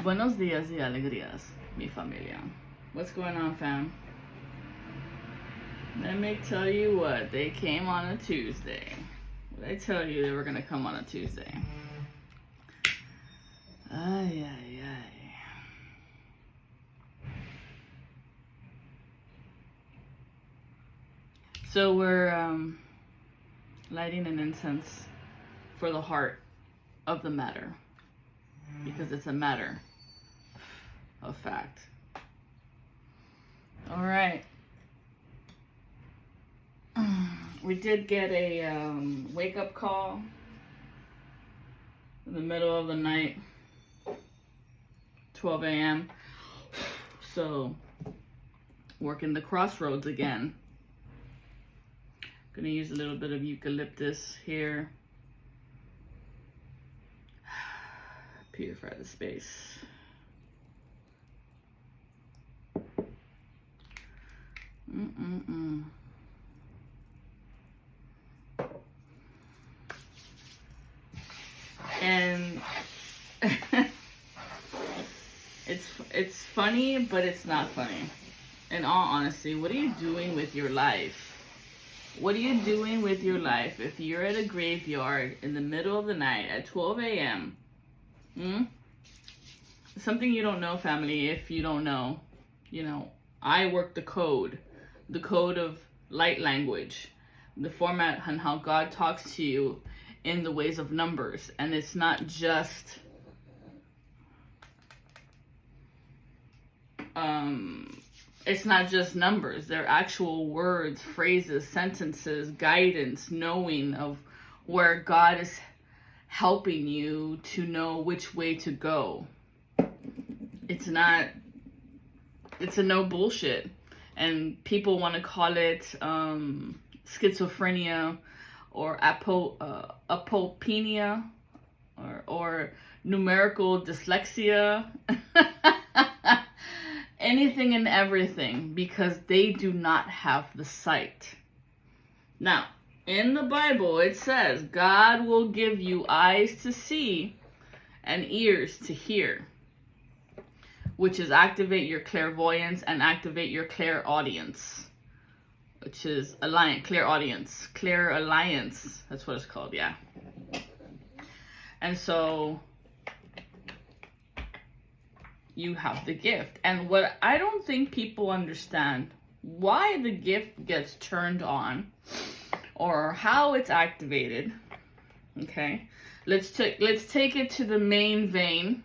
Buenos días y alegrías, mi familia. What's going on, fam? Let me tell you what, they came on a Tuesday. Did I tell you they were going to come on a Tuesday? Ay, ay, ay. So we're lighting an incense for the heart of the matter, because it's a matter of fact. All right. We did get a wake-up call in the middle of the night, 12 a.m. So, working the crossroads again. Gonna use a little bit of eucalyptus here. Purify the space. And it's funny, but it's not funny. In all honesty, what are you doing with your life? What are you doing with your life if you're at a graveyard in the middle of the night at 12 a.m.? Something you don't know, family. If you don't know, I work the code of light language, the format and how God talks to you in the ways of numbers. And it's not just numbers. They're actual words, phrases, sentences, guidance, knowing of where God is helping you to know which way to go. It's a no bullshit. And people want to call it schizophrenia or apopenia or numerical dyslexia. Anything and everything, because they do not have the sight. Now, in the Bible, it says, God will give you eyes to see and ears to hear, which is activate your clairvoyance and activate your clairaudience, which is clairaudience, clear alliance. That's what it's called, yeah. And so you have the gift. And what I don't think people understand, why the gift gets turned on or how it's activated. Okay, let's take it to the main vein,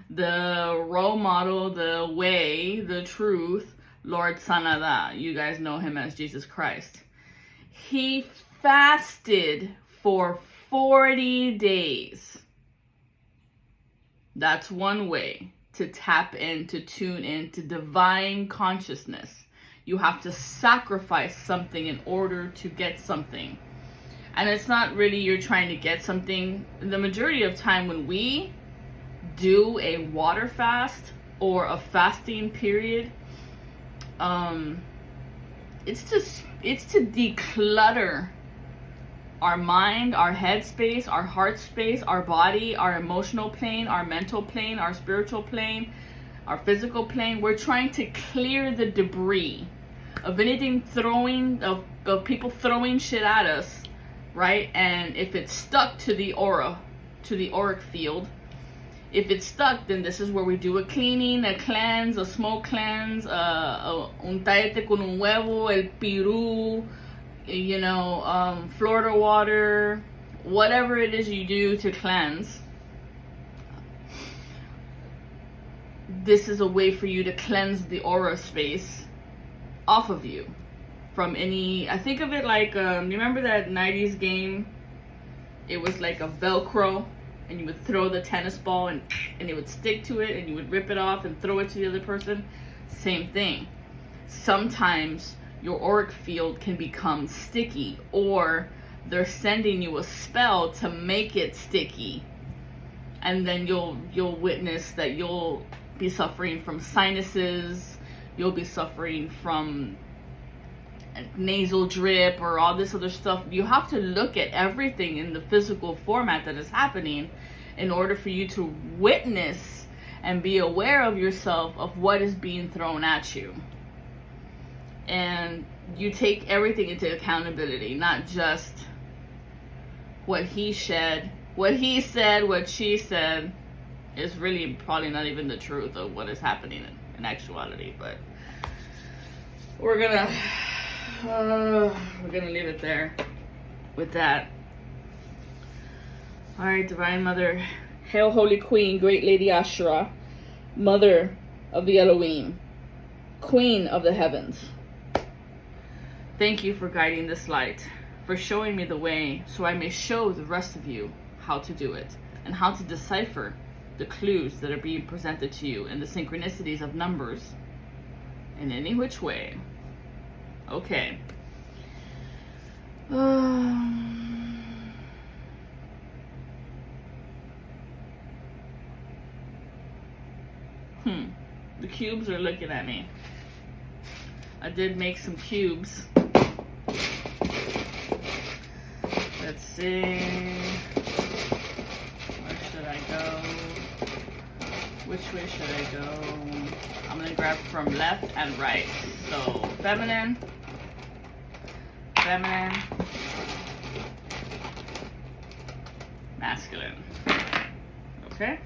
the role model, the way, the truth, Lord Sanada. You guys know him as Jesus Christ. He fasted for 40 days. That's one way to tap in, to tune in to divine consciousness. You have to sacrifice something in order to get something. And it's not really you're trying to get something. The majority of time when we do a water fast or a fasting period, it's to declutter our mind, our head space, our heart space, our body, our emotional plane, our mental plane, our spiritual plane, our physical plane. We're trying to clear the debris of anything of people throwing shit at us, right? And if it's stuck to the aura, to the auric field, if it's stuck, then this is where we do a cleaning, a cleanse, a smoke cleanse, un taete con un huevo, el pirú, Florida water, whatever it is you do to cleanse. This is a way for you to cleanse the aura space off of you from any. I think of it like, you remember that 90s game? It was like a Velcro, and you would throw the tennis ball and it would stick to it, and you would rip it off and throw it to the other person. Same thing. Sometimes your auric field can become sticky, or they're sending you a spell to make it sticky, and then you'll witness that you'll be suffering from sinuses, you'll be suffering from nasal drip or all this other stuff. You have to look at everything in the physical format that is happening in order for you to witness and be aware of yourself, of what is being thrown at you. And you take everything into accountability, not just what he said, what she said is really probably not even the truth of what is happening in actuality. But we're gonna leave it there with that. All right, Divine Mother, Hail Holy Queen, Great Lady Ashura, Mother of the Elohim, Queen of the Heavens. Thank you for guiding this light, for showing me the way so I may show the rest of you how to do it and how to decipher the clues that are being presented to you and the synchronicities of numbers in any which way. Okay. The cubes are looking at me. I did make some cubes. Let's see. Where should I go? Which way should I go? I'm gonna grab from left and right. So feminine, masculine. Okay.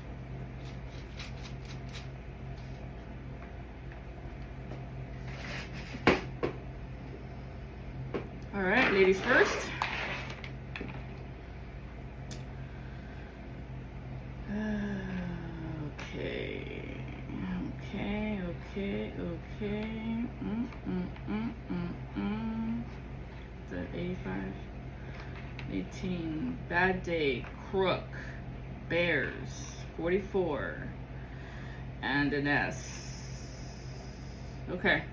All right, ladies first. Okay. The 85, 18, bad day, crook, bears, 44, and an S. Okay.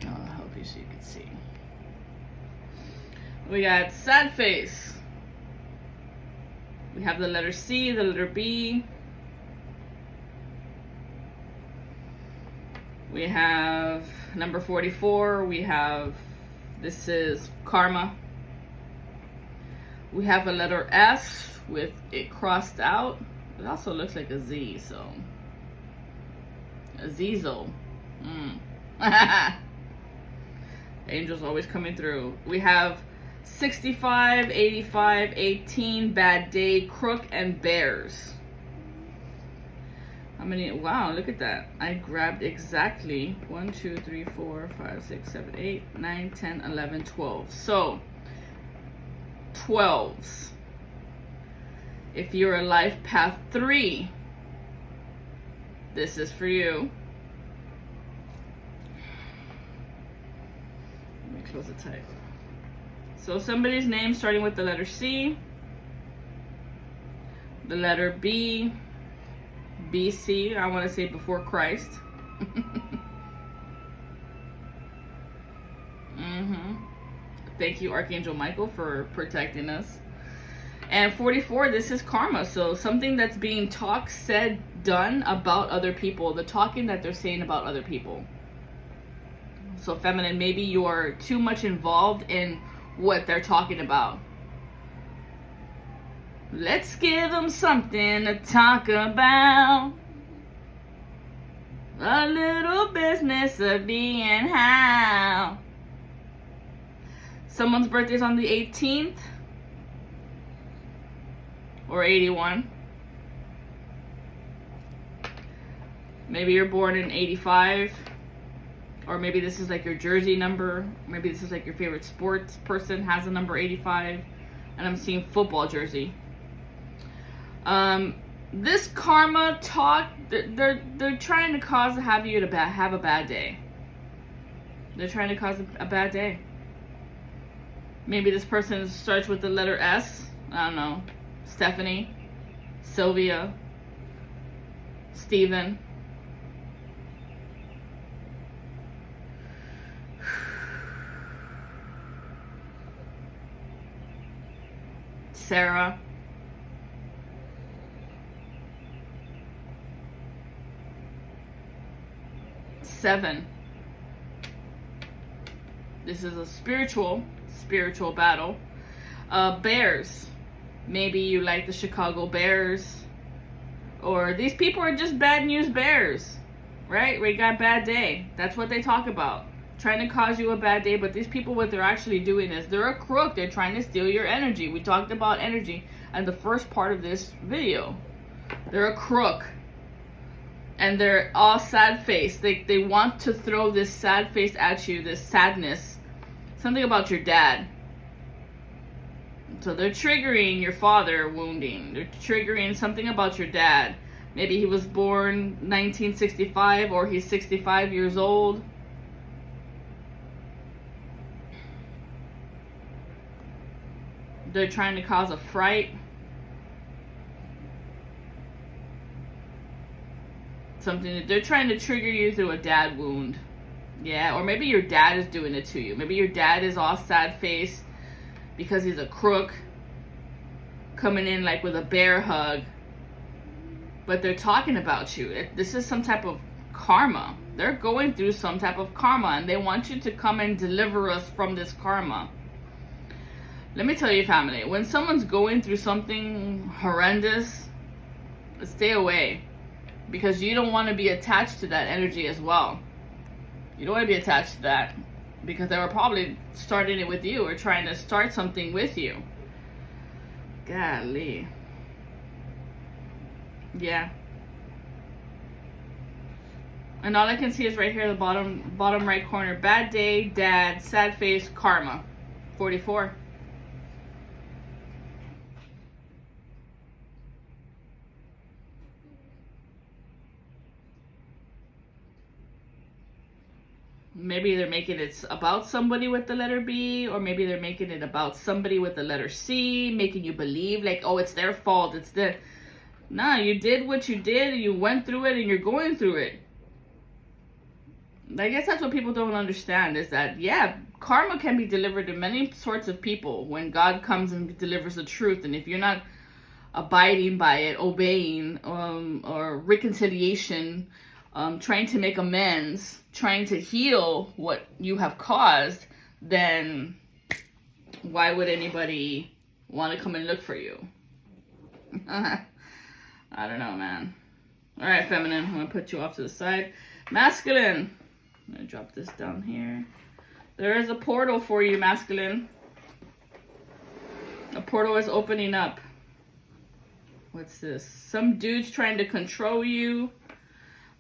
I'll help you so you can see. We got sad face. We have the letter C, the letter B. We have number 44. We have, this is karma. We have a letter S with it crossed out. It also looks like a Z, so. A Zizo. Angels always coming through. We have 65, 85, 18, bad day, crook, and bears. How many? Wow, look at that. I grabbed exactly 1, 2, 3, 4, 5, 6, 7, 8, 9, 10, 11, 12. So, 12s. If you're a life path 3, this is for you. Let me close it tight. So somebody's name starting with the letter C, the letter B, BC, I want to say before Christ. Thank you, Archangel Michael, for protecting us. And 44, this is karma. So something that's being talked, said, done about other people. The talking that they're saying about other people. So feminine, maybe you're too much involved in what they're talking about. Let's give them something to talk about. A little business of being how. Someone's birthday's on the 18th. Or 81. Maybe you're born in 85. Or maybe this is like your jersey number. Maybe this is like your favorite sports person has a number 85. And I'm seeing football jersey. This karma talk, they're trying to have you to have a bad day. They're trying to cause a bad day. Maybe this person starts with the letter S. I don't know. Stephanie, Sylvia, Stephen. Sarah. Seven. This is a spiritual battle. Bears. Maybe you like the Chicago Bears. Or these people are just bad news bears, right? We got bad day. That's what they talk about. Trying to cause you a bad day. But these people, what they're actually doing is they're a crook. They're trying to steal your energy. We talked about energy in the first part of this video. They're a crook. And they're all sad face. They want to throw this sad face at you, this sadness. Something about your dad. So they're triggering your father wounding. They're triggering something about your dad. Maybe he was born 1965 or he's 65 years old. They're trying to cause a fright. Something that they're trying to trigger you through a dad wound. Yeah, or maybe your dad is doing it to you. Maybe your dad is all sad face because he's a crook, coming in like with a bear hug. But they're talking about you. This is some type of karma. They're going through some type of karma, and they want you to come and deliver us from this karma. Let me tell you, family, when someone's going through something horrendous, stay away. Because you don't want to be attached to that energy as well. You don't want to be attached to that. Because they were probably starting it with you or trying to start something with you. Golly. Yeah. And all I can see is right here, the bottom right corner. Bad day, dad, sad face, karma. 44. Maybe they're making it about somebody with the letter B, or maybe they're making it about somebody with the letter C, making you believe like, oh, it's their fault. It's their... Nah, you did what you did, and you went through it, and you're going through it. I guess that's what people don't understand, is that, yeah, karma can be delivered to many sorts of people when God comes and delivers the truth. And if you're not abiding by it, obeying, or reconciliation, trying to make amends, trying to heal what you have caused, then why would anybody want to come and look for you? I don't know, man. All right, feminine, I'm going to put you off to the side. Masculine, I'm going to drop this down here. There is a portal for you, masculine. A portal is opening up. What's this? Some dude's trying to control you,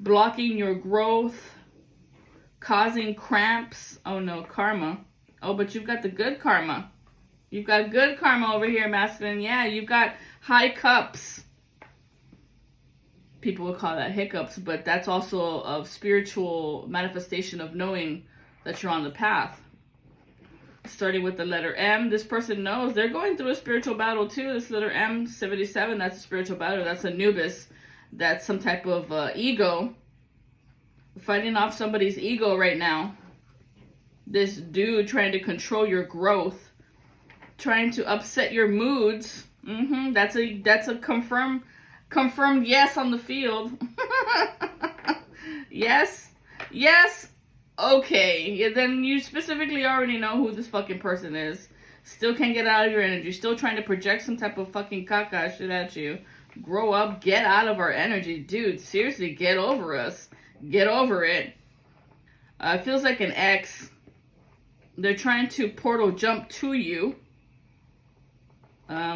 blocking your growth, causing cramps. Oh no, karma. Oh, but you've got the good karma. You've got good karma over here, masculine. Yeah, you've got high cups. People would call that hiccups, but that's also a spiritual manifestation of knowing that you're on the path. Starting with the letter M, this person knows they're going through a spiritual battle too. This letter M, 77, that's a spiritual battle. That's Anubis. That's some type of ego. Fighting off somebody's ego right now. This dude trying to control your growth. Trying to upset your moods. That's a confirmed yes on the field. Yes. Okay. Yeah, then you specifically already know who this fucking person is. Still can't get out of your energy. Still trying to project some type of fucking caca shit at you. Grow up. Get out of our energy. Dude, seriously, get over us. Get over it. It feels like an ex. They're trying to portal jump to you.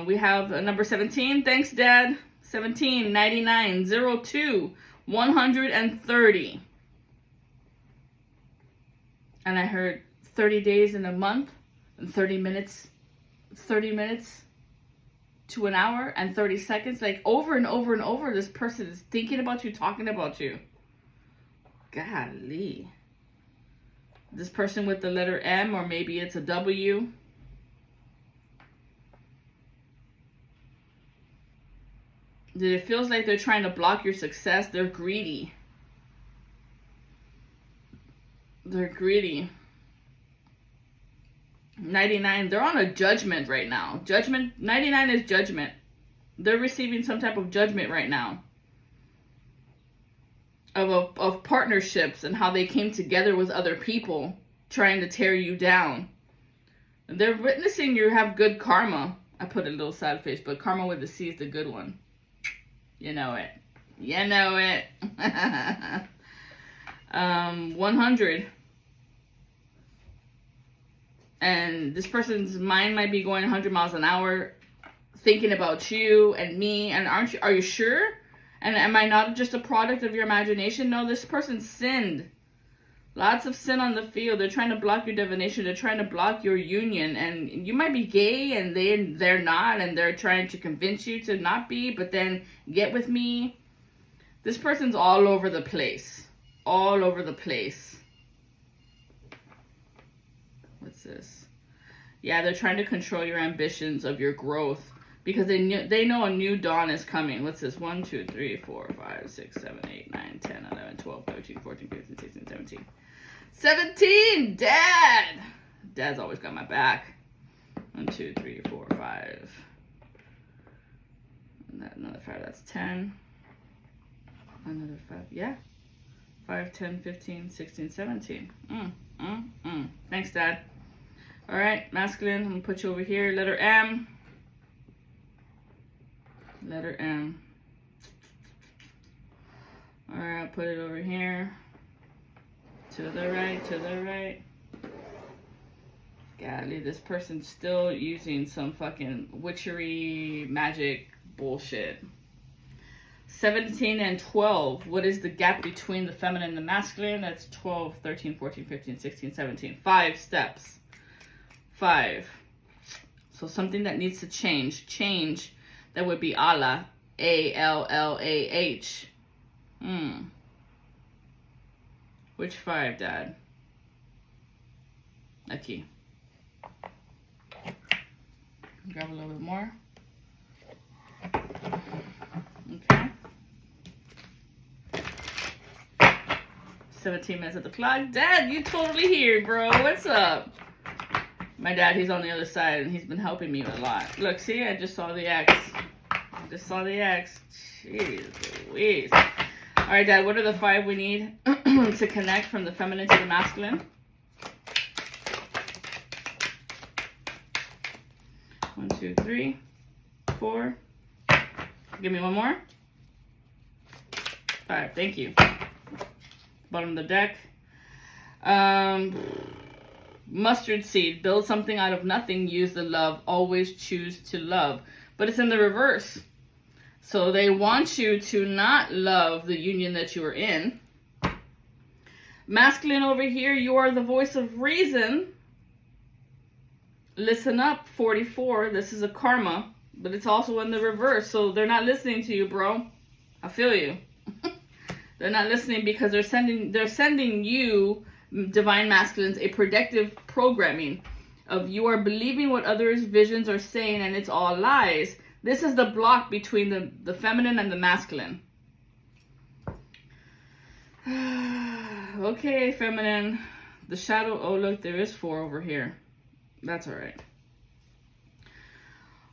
We have number 17. Thanks, Dad. 17, 99, 02, 130. And I heard 30 days in a month, and 30 minutes to an hour, and 30 seconds. Like over and over and over, this person is thinking about you, talking about you. Golly. This person with the letter M, or maybe it's a W. It feels like they're trying to block your success. They're greedy. They're greedy. 99, they're on a judgment right now. Judgment, 99 is judgment. They're receiving some type of judgment right now. Of partnerships and how they came together with other people trying to tear you down. They're witnessing you have good karma. I put a little sad face, but karma with the C is the good one. You know it. You know it. 100. And this person's mind might be going 100 miles an hour, thinking about you and me. And are you sure? And am I not just a product of your imagination? No, this person sinned. Lots of sin on the field. They're trying to block your divination. They're trying to block your union. And you might be gay and they're not. And they're trying to convince you to not be. But then get with me. This person's all over the place. All over the place. What's this? Yeah, they're trying to control your ambitions of your growth. Because they know a new dawn is coming. What's this? 1, 2, 3, 4, 5, 6, 7, 8, 9, 10, 11, 12, 13, 14, 15, 16, 17. 17! Dad! Dad's always got my back. 1, 2, 3, 4, 5. And another 5. That's 10. Another 5. Yeah. 5, 10, 15, 16, 17. Thanks, Dad. Alright, masculine. I'm going to put you over here. Letter M. Letter M. Alright, I'll put it over here. To the right, to the right. Golly, this person's still using some fucking witchery magic bullshit. 17 and 12. What is the gap between the feminine and the masculine? That's 12, 13, 14, 15, 16, 17. 5 steps. 5. So something that needs to change. Change. That would be Allah. A-L-L-A-H. Which 5, Dad? Okay. Grab a little bit more. Okay. 17 minutes at the clock. Dad, you totally here, bro. What's up? My dad, he's on the other side, and he's been helping me a lot. Look, see? I just saw the X. I just saw the X. Jeez Louise. All right, Dad, what are the 5 we need to connect from the feminine to the masculine? 1, 2, 3, 4. Give me one more. 5. Thank you. Bottom of the deck. Mustard seed. Build something out of nothing. Use the love. Always choose to love. But it's in the reverse. So they want you to not love the union that you are in. Masculine over here, you are the voice of reason. Listen up, 44. This is a karma. But it's also in the reverse. So they're not listening to you, bro. I feel you. They're not listening because they're sending you, divine masculines, a protective programming of you are believing what others' visions are saying and it's all lies. This is the block between the feminine and the masculine. Okay, feminine. The shadow, oh look, there is 4 over here. That's alright.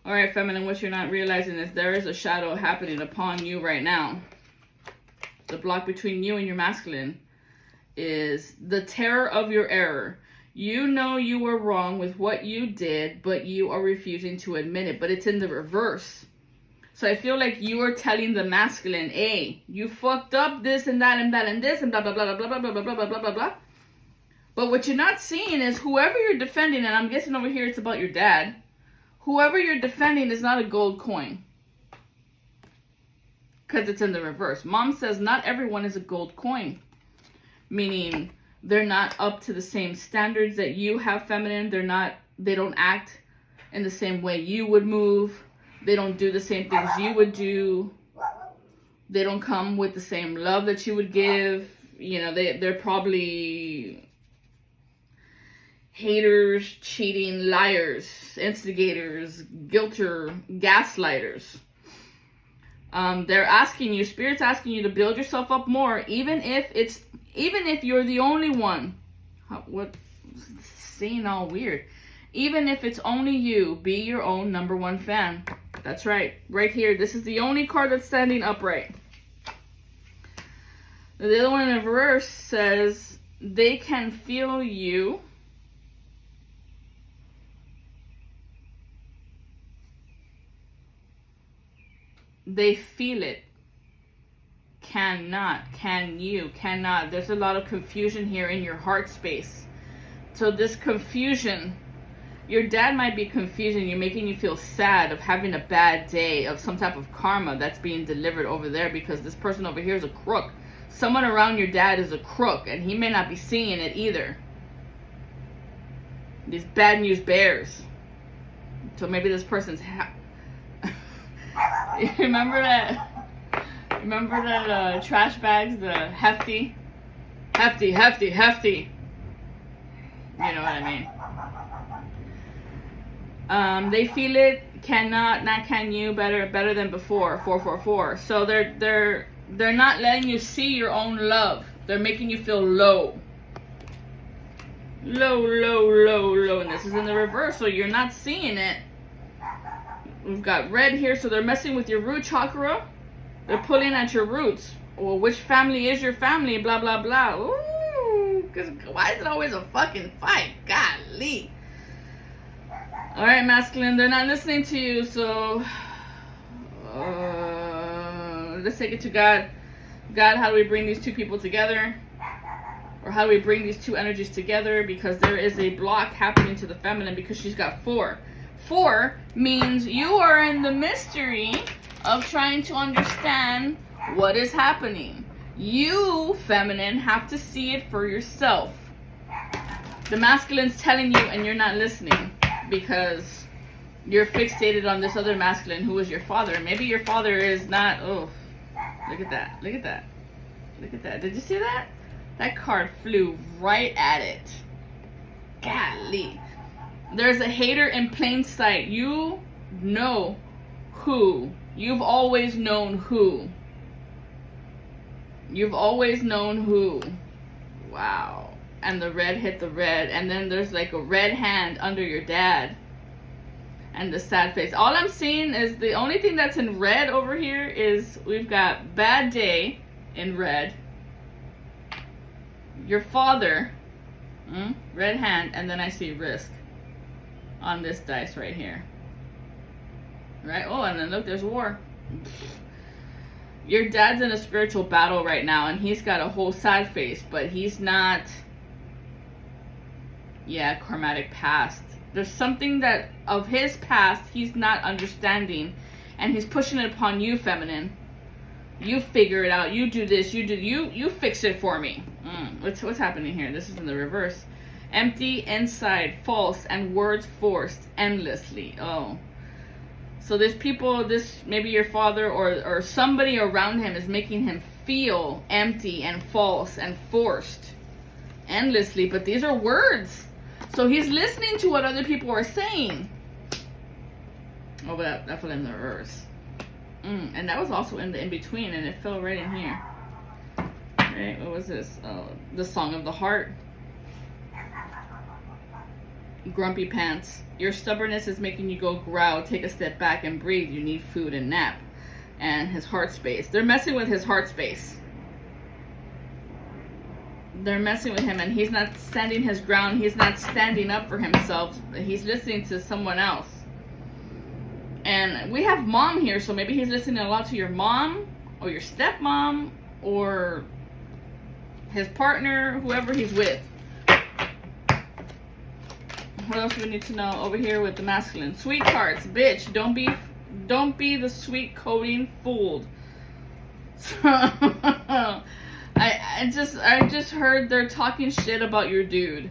Alright, feminine, what you're not realizing is there is a shadow happening upon you right now. The block between you and your masculine is the terror of your error. You know you were wrong with what you did, but you are refusing to admit it. But it's in the reverse. So I feel like you are telling the masculine, hey, you fucked up this and that and that and this and blah, blah, blah, blah, blah, blah, blah, blah, blah, blah, blah, blah. But what you're not seeing is whoever you're defending, and I'm guessing over here it's about your dad, whoever you're defending is not a gold coin. Because it's in the reverse. Mom says not everyone is a gold coin. Meaning they're not up to the same standards that you have, feminine. They don't act in the same way you would move. They don't do the same things you would do. They don't come with the same love that you would give. You know, they're probably haters, cheating, liars, instigators, guilters, gaslighters. They're asking you, Spirit's asking you to build yourself up more, even if you're the only one. What? Saying all weird. Even if it's only you, be your own #1 fan. That's right. Right here. This is the only card that's standing upright. The other one in the reverse says, they can feel you. They feel it. Cannot. Can you? Cannot. There's a lot of confusion here in your heart space. So this confusion, your dad might be confusing you, making you feel sad of having a bad day, of some type of karma that's being delivered over there, because this person over here is a crook. Someone around your dad is a crook, and he may not be seeing it either. These bad news bears. So maybe this person's remember that trash bags, the hefty. You know what I mean? They feel it, cannot, not can you, better than before, 444. So they're not letting you see your own love. They're making you feel low. Low. And this is in the reverse, so you're not seeing it. We've got red here, so they're messing with your root chakra. They're pulling at your roots. Well, which family is your family? Blah, blah, blah. Ooh, because why is it always a fucking fight? Golly. Alright, masculine, they're not listening to you, so let's take it to God. God, how do we bring these two people together? Or how do we bring these two energies together? Because there is a block happening to the feminine because she's got 4. 4 means you are in the mystery of trying to understand what is happening. You, feminine, have to see it for yourself. The masculine's telling you and you're not listening because you're fixated on this other masculine who is your father. Maybe your father is not. Oh, look at that. Did you see that? That card flew right at it. Golly. There's a hater in plain sight. You know who. You've always known who. Wow. And the red hit the red. And then there's like a red hand under your dad. And the sad face. All I'm seeing is the only thing that's in red over here is we've got bad day in red. Your father. Red hand. And then I see risk on this dice right here. Right? Oh, and then look, there's war. Your dad's in a spiritual battle right now, and he's got a whole sad face, but he's not. Yeah, karmatic past. There's something that of his past he's not understanding, and he's pushing it upon you, feminine. You figure it out. You do this. You fix it for me. What's happening here? This is in the reverse. Empty inside, false, and words forced endlessly. Oh. So there's people, maybe your father or somebody around him is making him feel empty and false and forced endlessly. But these are words. So he's listening to what other people are saying. Oh, but that fell in the reverse. And that was also in the in-between, and it fell right in here. Right, what was this? Oh, the Song of the Heart. Grumpy pants. Your stubbornness is making you go growl, take a step back and breathe. You need food and nap. And his heart space. They're messing with his heart space. They're messing with him, and he's not standing his ground. He's not standing up for himself. He's listening to someone else. And we have mom here, so maybe he's listening a lot to your mom or your stepmom or his partner, whoever he's with. What else do we need to know over here with the masculine? Sweet cards, bitch. Don't be the sweet coating fooled. I just heard they're talking shit about your dude.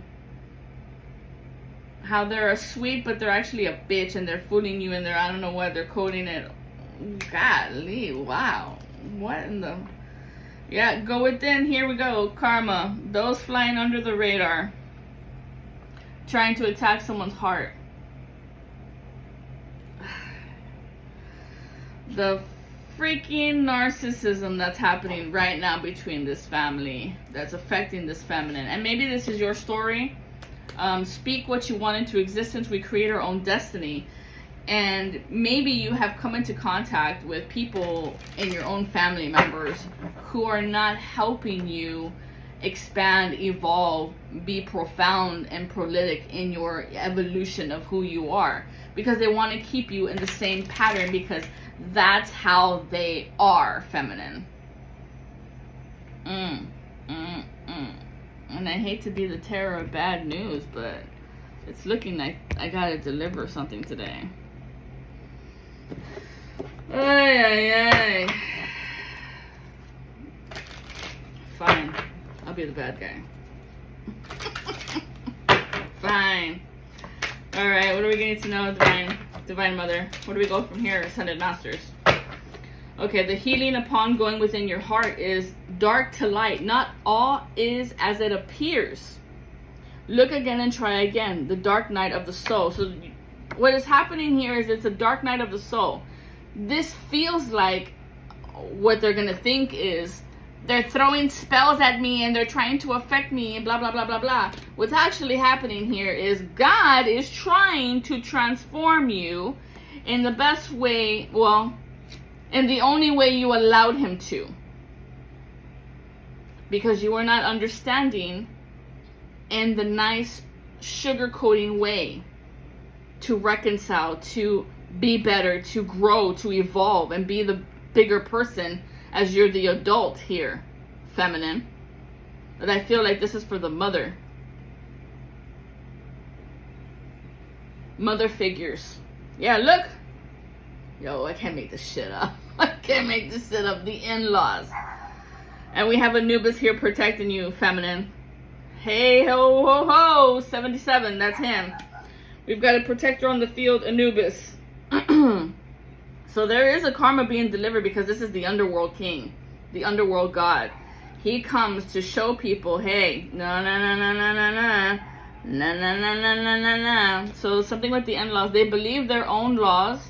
How they're a sweet, but they're actually a bitch, and they're fooling you, and I don't know why they're coding it. Golly, wow. What in the... Yeah, go within. Here we go. Karma. Those flying under the radar. Trying to attack someone's heart. The freaking narcissism that's happening right now between this family, that's affecting this feminine. And maybe this is your story. Speak what you want into existence. We create our own destiny. And maybe you have come into contact with people in your own family members who are not helping you expand, evolve, be profound and prolific in your evolution of who you are, because they want to keep you in the same pattern, because That's how they are, feminine. And I hate to be the terror of bad news, but it's looking like I gotta deliver something today. Ay, ay, ay. Fine. I'll be the bad guy. Fine. Alright, what do we need to know, Divine Mother? Where do we go from here, Ascended Masters? Okay, the healing upon going within your heart is dark to light. Not all is as it appears. Look again and try again. The dark night of the soul. So what is happening here is it's a dark night of the soul. This feels like what they're going to think is they're throwing spells at me and they're trying to affect me and blah, blah, blah, blah, blah. What's actually happening here is God is trying to transform you in the best way, well, in the only way you allowed him to. Because you are not understanding in the nice sugarcoating way to reconcile, to be better, to grow, to evolve, and be the bigger person as you're the adult here, feminine. But I feel like this is for the mother. Mother figures. Yeah, look. Yo, I can't make this shit up. I can't make this shit up. The in-laws. And we have Anubis here protecting you, feminine. Hey, ho, ho, ho. 77, that's him. We've got a protector on the field, Anubis. So there is a karma being delivered because this is the underworld king. The underworld god. He comes to show people, hey, no, no, no, no, no, no, no. No, no, no, no, no, no, no. So something with the in-laws. They believe their own laws.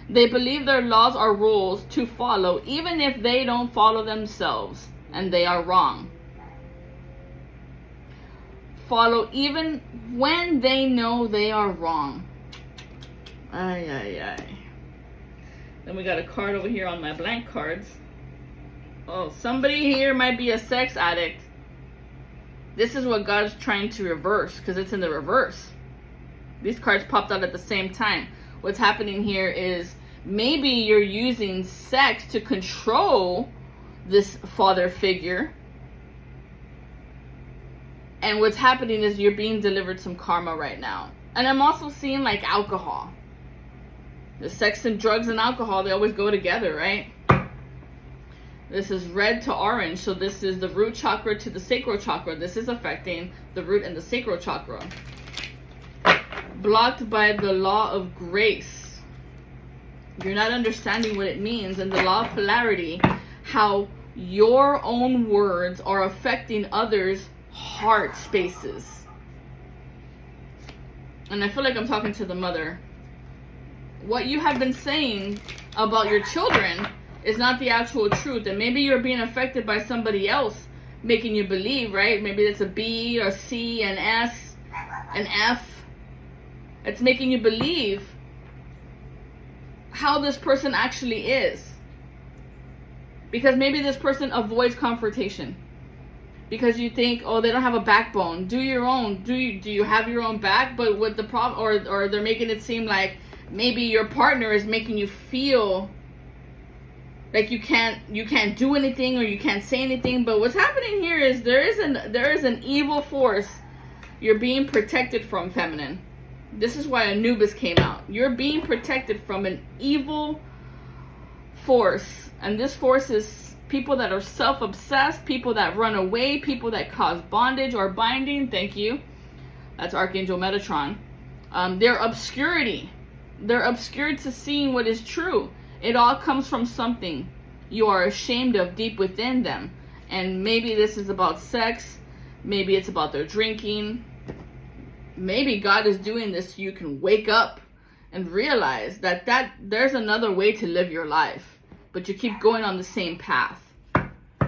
They believe their laws are rules to follow, even if they don't follow themselves, and they are wrong. Follow even when they know they are wrong. Ay, ay, ay. Then we got a card over here on my blank cards. Oh, somebody here might be a sex addict. This is what God's trying to reverse, because it's in the reverse. These cards popped out at the same time. What's happening here is maybe you're using sex to control this father figure. And what's happening is you're being delivered some karma right now. And I'm also seeing like alcohol. The sex and drugs and alcohol, they always go together, right? This is red to orange. So this is the root chakra to the sacral chakra. This is affecting the root and the sacral chakra. Blocked by the law of grace. You're not understanding what it means. And the law of polarity, how your own words are affecting others' heart spaces. And I feel like I'm talking to the mother. What you have been saying about your children is not the actual truth. And maybe you're being affected by somebody else making you believe, right? Maybe it's a B or C, an S, an F. It's making you believe how this person actually is. Because maybe this person avoids confrontation. Because you think, oh, they don't have a backbone. Do your own. Do you have your own back? But with the problem, or they're making it seem like maybe your partner is making you feel like you can't do anything or you can't say anything. But what's happening here is there is an evil force you're being protected from, feminine. This is why Anubis came out. You're being protected from an evil force, and this force is people that are self-obsessed, people that run away, people that cause bondage or binding. Thank you. That's Archangel Metatron. Their obscurity. They're obscured to seeing what is true. It all comes from something you are ashamed of deep within them. And maybe this is about sex. Maybe it's about their drinking. Maybe God is doing this so you can wake up and realize that there's another way to live your life. But you keep going on the same path.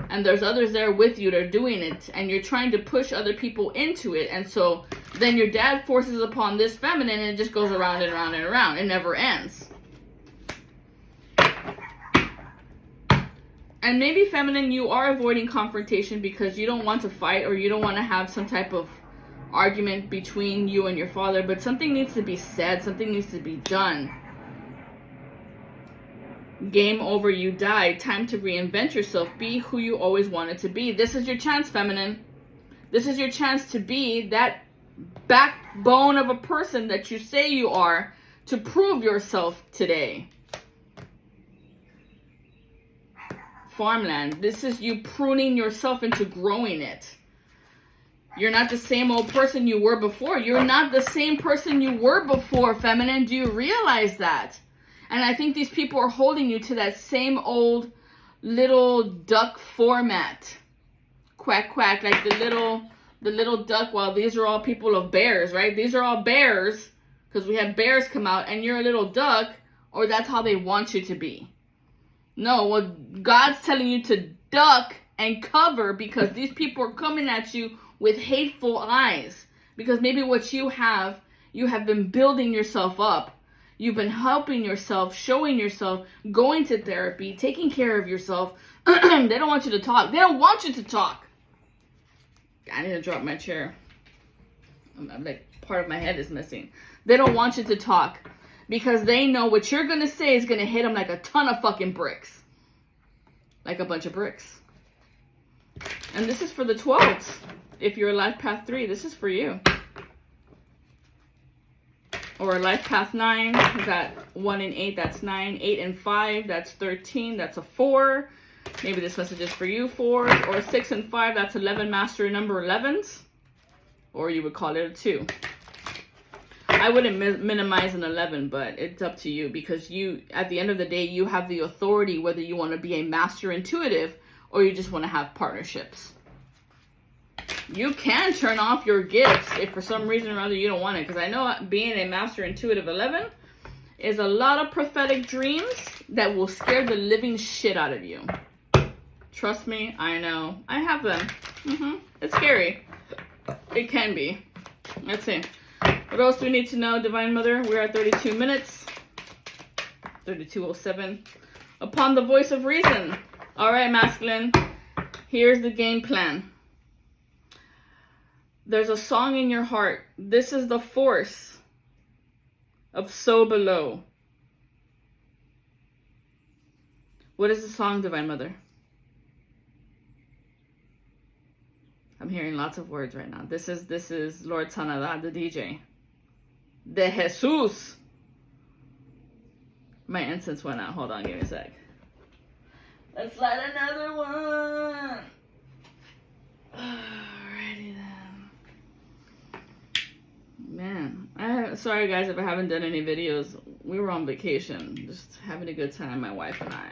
And there's others there with you that are doing it. And you're trying to push other people into it. And so then your dad forces upon this feminine and it just goes around and around and around. It never ends. And maybe, feminine, you are avoiding confrontation because you don't want to fight or you don't want to have some type of argument between you and your father. But something needs to be said. Something needs to be done. Game over, you died. Time to reinvent yourself. Be who you always wanted to be. This is your chance, feminine. This is your chance to be that backbone of a person that you say you are, to prove yourself today. Farmland. This is you pruning yourself into growing it. You're not the same old person you were before. You're not the same person you were before, feminine. Do you realize that? And I think these people are holding you to that same old little duck format. Quack, quack, like the little duck. Well, these are all people of bears, right? These are all bears, because we had bears come out, and you're a little duck, or that's how they want you to be. No, well, God's telling you to duck and cover, because these people are coming at you with hateful eyes. Because maybe what you have been building yourself up. You've been helping yourself, showing yourself, going to therapy, taking care of yourself. They don't want you to talk. They don't want you to talk. I need to drop my chair. I'm like, part of my head is missing. They don't want you to talk, because they know what you're going to say is going to hit them like a ton of fucking bricks. Like a bunch of bricks. And this is for the 12s. If you're a life path 3, this is for you. Or a life path 9, is that 1 and 8, that's 9. 8 and 5, that's 13, that's a 4. Maybe this message is for you, 4s. Or 6 and 5, that's 11, master number 11s. Or you would call it a 2. I wouldn't minimize an 11, but it's up to you, because you, at the end of the day, you have the authority whether you want to be a master intuitive or you just want to have partnerships. You can turn off your gifts if for some reason or other you don't want it, because I know being a master intuitive 11 is a lot of prophetic dreams that will scare the living shit out of you. Trust me, I know. I have them. It's scary. It can be. Let's see. What else do we need to know, Divine Mother? We're at 32 minutes. 32:07. Upon the voice of reason. All right, masculine. Here's the game plan. There's a song in your heart. This is the force of So Below. What is the song, Divine Mother? I'm hearing lots of words right now. This is Lord Sanada, the DJ. De Jesus. My incense went out. Hold on, give me a sec. Let's light another one. Alrighty then. Man, sorry guys if I haven't done any videos. We were on vacation, just having a good time, my wife and I.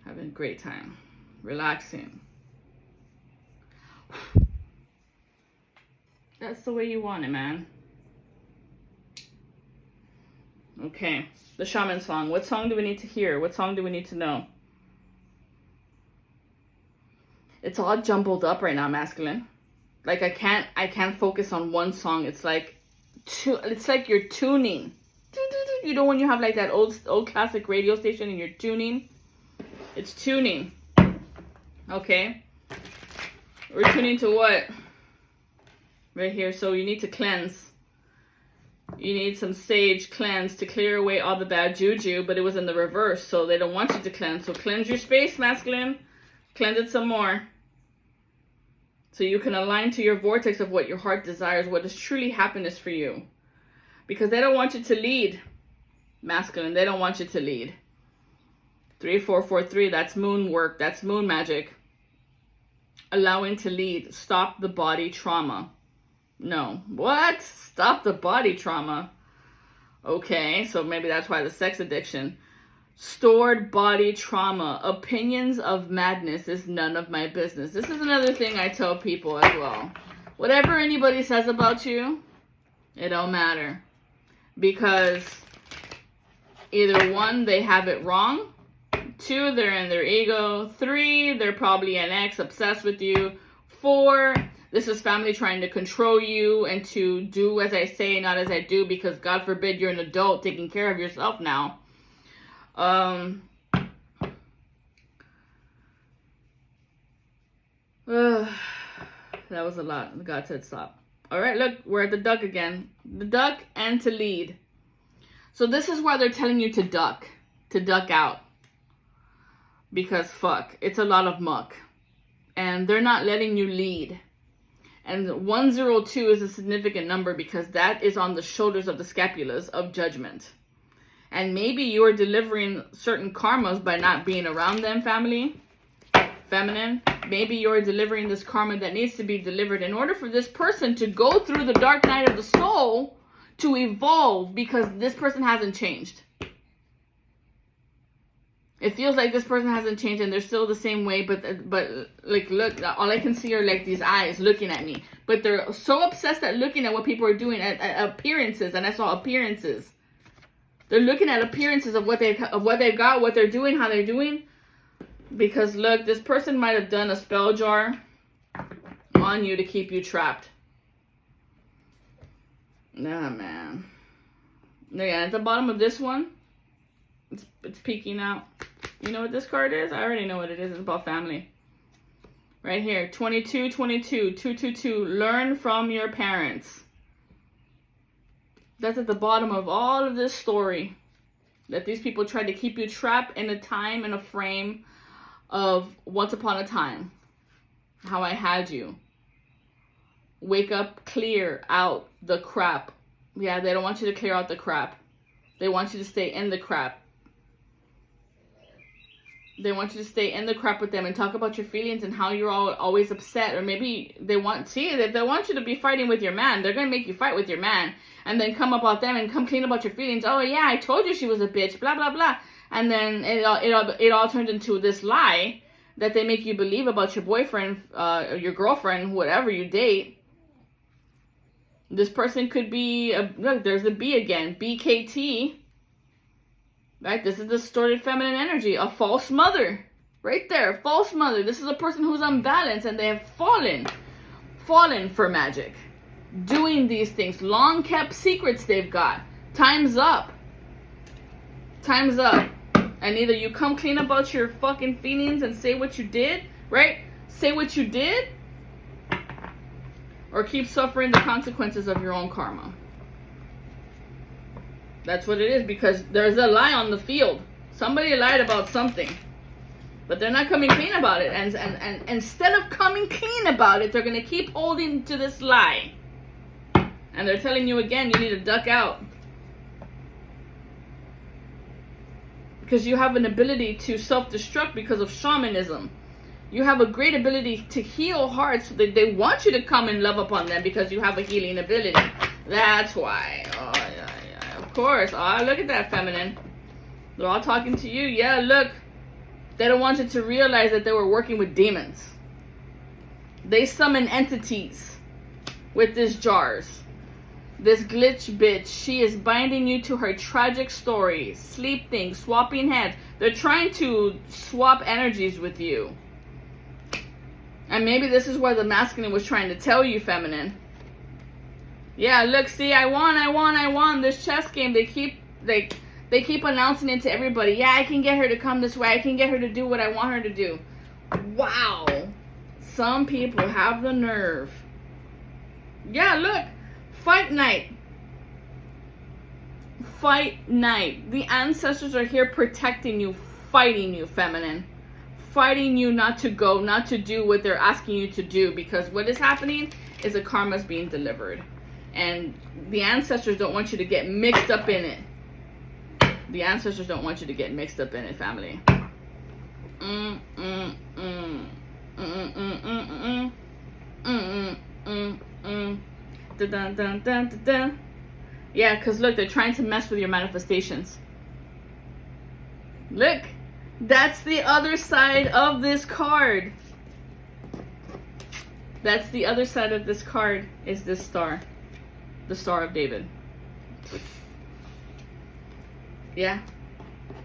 Having a great time. Relaxing. That's the way you want it, man. Okay, the shaman song. What song do we need to hear? What song do we need to know? It's all jumbled up right now, masculine. Like I can't focus on one song. It's like you're tuning. You know when you have like that old classic radio station and you're tuning? It's tuning. Okay. We're tuning to what? Right here. So you need to cleanse. You need some sage cleanse to clear away all the bad juju, but it was in the reverse, so they don't want you to cleanse. So cleanse your space, masculine. Cleanse it some more. So you can align to your vortex of what your heart desires, what is truly happiness for you. Because they don't want you to lead, masculine. They don't want you to lead. 3443, that's moon work. That's moon magic. Allowing to lead. Stop the body trauma. No. What? Stop the body trauma. Okay, so maybe that's why the sex addiction. Stored body trauma. Opinions of madness is none of my business. This is another thing I tell people as well. Whatever anybody says about you, it don't matter. Because either 1, they have it wrong. 2, they're in their ego. 3, they're probably an ex obsessed with you. 4, this is family trying to control you and to do as I say, not as I do, because God forbid you're an adult taking care of yourself now. That was a lot. God said stop. All right, look, we're at the duck again. The duck and to lead. So this is why they're telling you to duck. to duck out. Because fuck, it's a lot of muck. And they're not letting you lead. And 102 is a significant number because that is on the shoulders of the scapulas of judgment. And maybe you are delivering certain karmas by not being around them, feminine. Maybe you're delivering this karma that needs to be delivered in order for this person to go through the dark night of the soul to evolve, because this person hasn't changed. It feels like this person hasn't changed and they're still the same way, but like, look, all I can see are like these eyes looking at me. But they're so obsessed at looking at what people are doing, at appearances, and I saw appearances. They're looking at appearances of what they've got, what they're doing, how they're doing. Because look, this person might have done a spell jar on you to keep you trapped. Nah, man. Yeah, at the bottom of this one, it's peeking out. You know what this card is? I already know what it is. It's about family. Right here, 22, 22, 222. Learn from your parents. That's at the bottom of all of this story. That these people tried to keep you trapped in a time and a frame of once upon a time. How I had you. Wake up, clear out the crap. Yeah, they don't want you to clear out the crap. They want you to stay in the crap. They want you to stay in the crap with them and talk about your feelings and how you're always upset. Or maybe they want you to be fighting with your man. They're going to make you fight with your man. And then come about them and come clean about your feelings. Oh, yeah, I told you she was a bitch. Blah, blah, blah. And then it all turns into this lie that they make you believe about your boyfriend, your girlfriend, whatever you date. This person could be, look, there's the B again. BKT. Right, this is distorted feminine energy, a false mother, right there, false mother. This is a person who's unbalanced and they have fallen for magic, doing these things, long kept secrets they've got. Time's up, and either you come clean about your fucking feelings and say what you did, right? Say what you did, or keep suffering the consequences of your own karma. That's what it is, because there's a lie on the field. Somebody lied about something. But they're not coming clean about it. And instead of coming clean about it, they're going to keep holding to this lie. And they're telling you again, you need to duck out. Because you have an ability to self-destruct because of shamanism. You have a great ability to heal hearts. They want you to come and love upon them because you have a healing ability. That's why. Oh, yeah. Of course. Oh, look at that, feminine. They're all talking to you. Yeah, look. They don't want you to realize that they were working with demons. They summon entities with these jars. This glitch bitch, she is binding you to her tragic story. Sleep things, swapping heads. They're trying to swap energies with you. And maybe this is where the masculine was trying to tell you, feminine. Yeah, look, see, I won this chess game. They keep announcing it to everybody. Yeah, I can get her to come this way. I can get her to do what I want her to do. Wow. Some people have the nerve. Yeah, look. Fight night. Fight night. The ancestors are here protecting you, fighting you, feminine. Fighting you not to go, not to do what they're asking you to do. Because what is happening is a karma's being delivered. And the ancestors don't want you to get mixed up in it. The ancestors don't want you to get mixed up in it, family. Yeah, because look, they're trying to mess with your manifestations. Look, that's the other side of this card. That's the other side of this card, is this star. The Star of David. Yeah.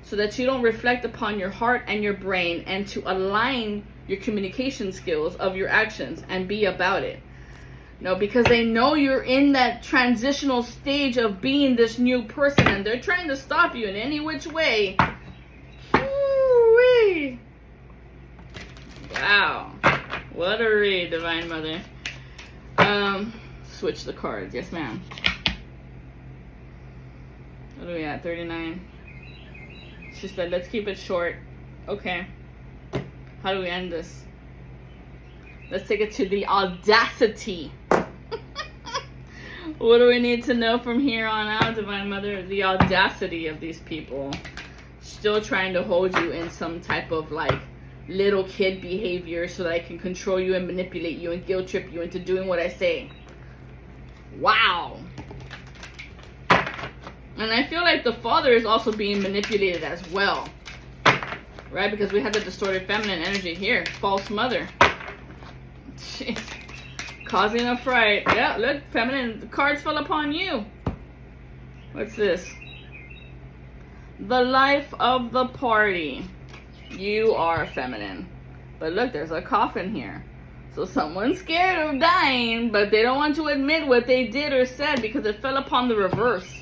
So that you don't reflect upon your heart and your brain, and to align your communication skills of your actions and be about it. No, because they know you're in that transitional stage of being this new person, and they're trying to stop you in any which way. Woo-wee. Wow. What a read, Divine Mother. Switch the cards. Yes, ma'am. What are we at? 39. She said, let's keep it short. Okay. How do we end this? Let's take it to the audacity. What do we need to know from here on out, Divine Mother? The audacity of these people. Still trying to hold you in some type of like little kid behavior so that I can control you and manipulate you and guilt trip you into doing what I say. Wow. And I feel like the father is also being manipulated as well. Right? Because we had the distorted feminine energy here. False mother. Jeez. Causing a fright. Yeah, look, feminine. The cards fell upon you. What's this? The life of the party. You are feminine. But look, there's a coffin here. So someone's scared of dying, but they don't want to admit what they did or said because it fell upon the reverse.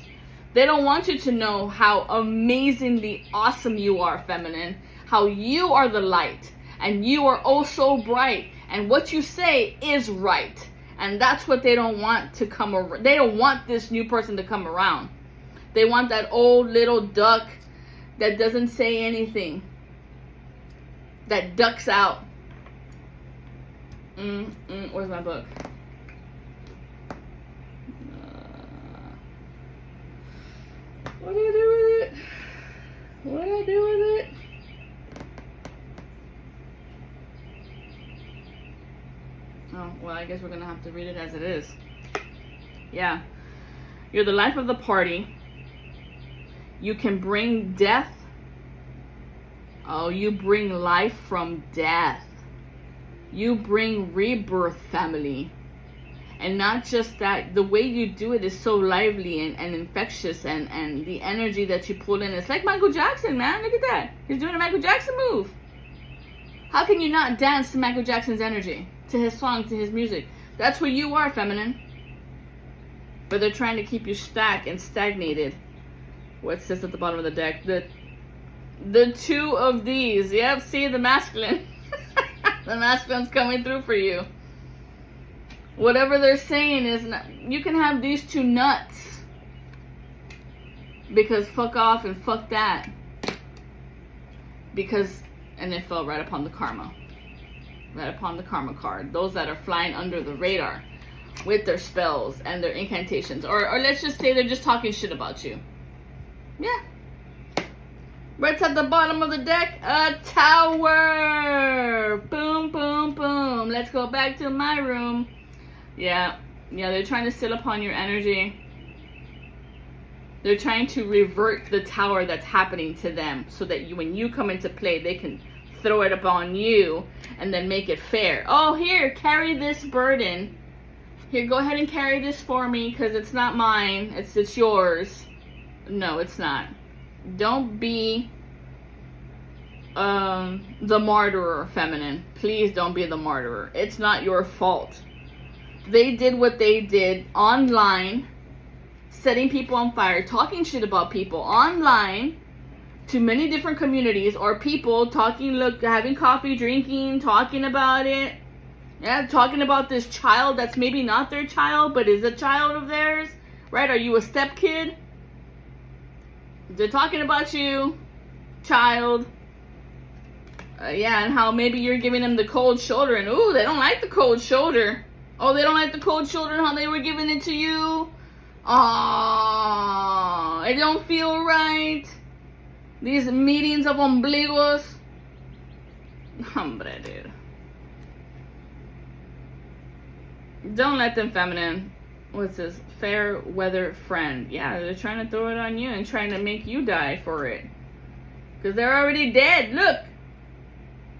They don't want you to know how amazingly awesome you are, feminine. How you are the light. And you are oh so bright. And what you say is right. And that's what they don't want to come around. They don't want this new person to come around. They want that old little duck that doesn't say anything. That ducks out. Where's my book? What do I do with it? What do I do with it? Oh, well, I guess we're going to have to read it as it is. Yeah. You're the life of the party. You can bring death. Oh, you bring life from death. You bring rebirth, family. And not just that, the way you do it is so lively and infectious, and the energy that you pull in. It's like Michael Jackson, man. Look at that. He's doing a Michael Jackson move. How can you not dance to Michael Jackson's energy? To his song, to his music? That's what you are, feminine. But they're trying to keep you stacked and stagnated. What's this at the bottom of the deck? The two of these. Yep, see the masculine. The masculine's coming through for you. Whatever they're saying is, you can have these two nuts. Because fuck off and fuck that. Because, and it fell right upon the karma. Right upon the karma card. Those that are flying under the radar with their spells and their incantations. Or let's just say they're just talking shit about you. Yeah. Right at the bottom of the deck, a tower. Boom, boom, boom. Let's go back to my room. Yeah, they're trying to sit upon your energy. They're trying to revert the tower that's happening to them so that when you come into play, they can throw it upon you and then make it fair. Oh, here, carry this burden. Here, go ahead and carry this for me because it's not mine. It's yours. No, it's not. Don't be the martyrer, feminine. Please don't be the martyrer. It's not your fault. They did what they did online, setting people on fire, talking shit about people online to many different communities, or people talking, look, having coffee, drinking, talking about it. Yeah, talking about this child that's maybe not their child, but is a child of theirs. Right? Are you a step kid? They're talking about you, child. Yeah, and how maybe you're giving them the cold shoulder, and ooh, they don't like the cold shoulder. Oh, they don't like the cold shoulder and how they were giving it to you? Oh, it don't feel right. These meetings of ombligos. Hombre, dude. Don't let them, feminine. What's this? Fair weather friend. Yeah, they're trying to throw it on you and trying to make you die for it. Because they're already dead. Look.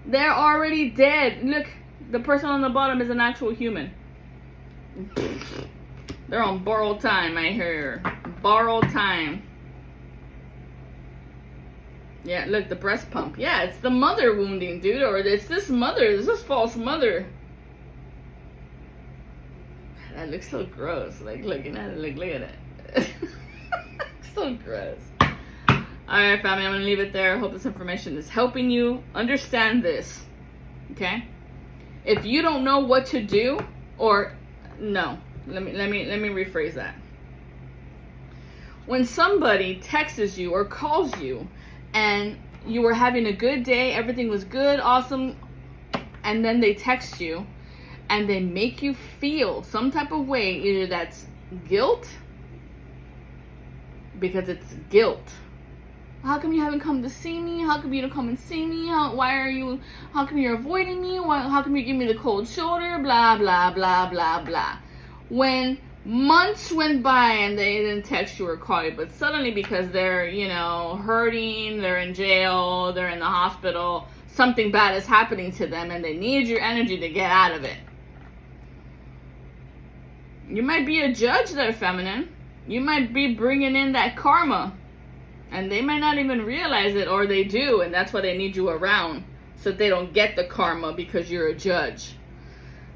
They're already dead. Look, the person on the bottom is an actual human. They're on borrowed time, I hear. Borrowed time. Yeah, look, the breast pump. Yeah, it's the mother wounding, dude. Or it's this mother. This false mother. That looks so gross. Like, looking at it. Look at it. So gross. Alright, family, I'm going to leave it there. I hope this information is helping you understand this. Okay? If you don't know what to do, or no, let me rephrase that. When somebody texts you or calls you and you were having a good day, everything was good, awesome, and then they text you and they make you feel some type of way. Either that's guilt, because it's guilt. How come you haven't come to see me? How come you don't come and see me? How come you're avoiding me? How come you give me the cold shoulder? Blah, blah, blah, blah, blah. When months went by and they didn't text you or call you, but suddenly because they're, hurting, they're in jail, they're in the hospital, something bad is happening to them and they need your energy to get out of it. You might be a judge there, feminine. You might be bringing in that karma. And they might not even realize it, or they do, and that's why they need you around, so that they don't get the karma because you're a judge.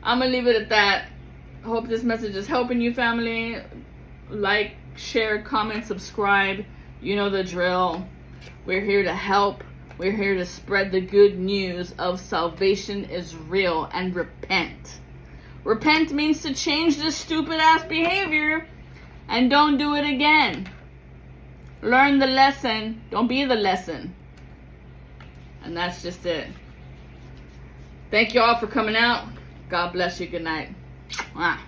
I'm going to leave it at that. I hope this message is helping you, family. Like, share, comment, subscribe. You know the drill. We're here to help. We're here to spread the good news of salvation is real, and repent. Repent means to change this stupid-ass behavior and don't do it again. Learn the lesson. Don't be the lesson. And that's just it. Thank you all for coming out. God bless you. Good night. Mwah.